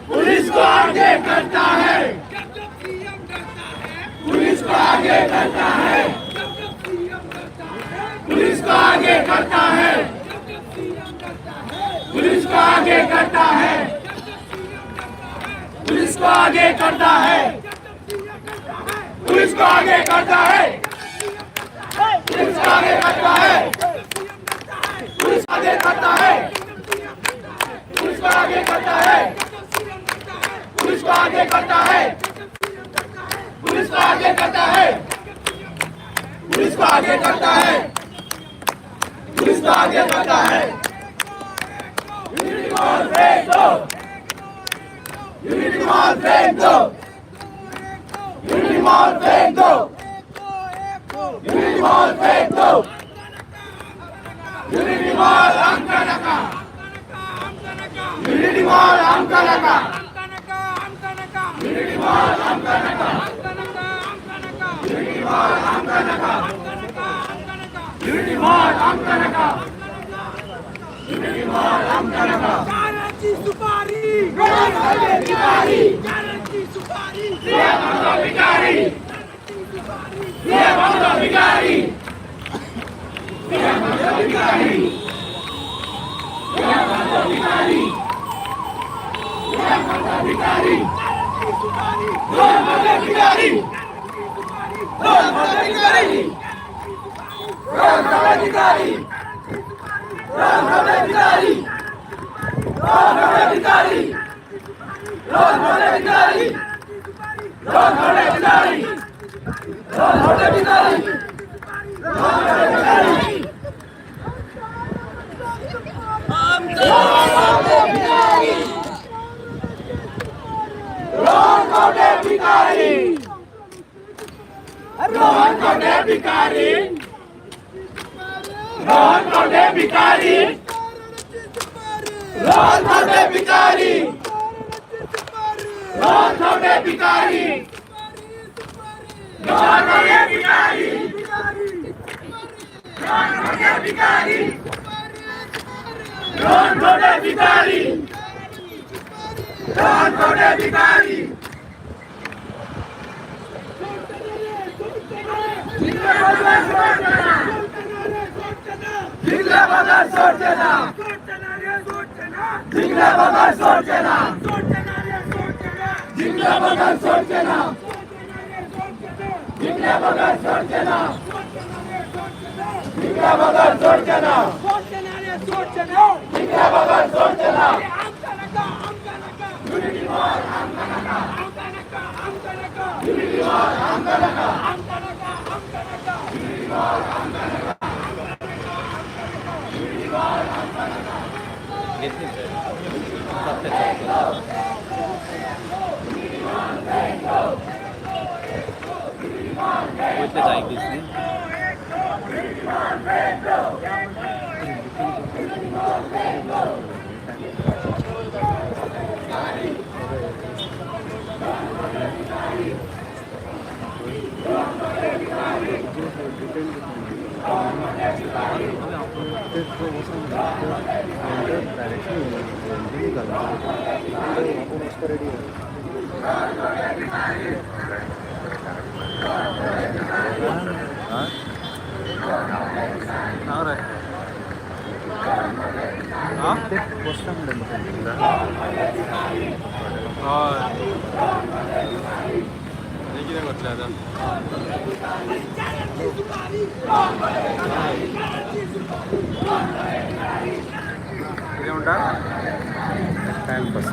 Police को आगे करता है, पुलिस को आगे करता है, पुलिस को आगे करता है, पुलिस को आगे करता है, पुलिस को आगे करता है, पुलिस को आगे करता है, पुलिस को आगे करता है, पुलिस आगे करता है, पुलिस को आगे करता है, पुलिस को आगे करता है, पुलिस को आगे करता है, पुलिस को आगे करता है, पुलिस को आगे करता है। यूनिटी मॉल फेंक दो, यूनिटी मॉल फेंक दो, यूनिटी मॉल फेंक दो, यूनिटी मॉल फेंक दो, यूनिटी मॉल अंकनका, यूनिटी मॉल अंकनका, यूनिटी मॉल अंकनका, यूनिटी मॉल अंकनका, यूनिटी मॉल अंकनका, यूनिटी मॉल अंकनका। गारंटी सुपारी, गारंटी भिखारी, गारंटी सुपारी, सीएम हमको भिखारी, सीएम हमको भिखारी, सीएम हमको भिखारी, सीएम हमको भिखारी, सीएम हमको भिखारी, सीएम हमको भिखारी, सीएम हमको भिखारी, सीएम हमको भिखारी, सीएम हमको भिखारी, सीएम हमको भिखारी, रोज भरे भिखारी, रोज भरे भिखारी, रोज भरे भिखारी, रोज भरे भिखारी। रोहन कोटे भिखारी, रोहन कोटे भिखारी, रोहन कोटे भिखारी, रोहन कोटे भिखारी, रोहन कोटे भिखारी, रोहन कोटे भिखारी, रोहन कोटे भिखारी, रोहन कोटे भिखारी, रोहन कोटे भिखारी। जिंगला बगर सोचना, जिंगला बगर सोचना, जिंगला बगर सोचना, जिंगला बगर सोचना, जिंगला बगर सोचना, जिंगला बगर सोचना। यूनिटी मॉल अंकनका, यूनिटी मॉल अंकनका, यूनिटी मॉल अंकनका, यूनिटी मॉल अंकनका। बोलते जाएंगे इसमें అవునా देखिए కొట్టలేదా ఇదేమంటా టైం పాస్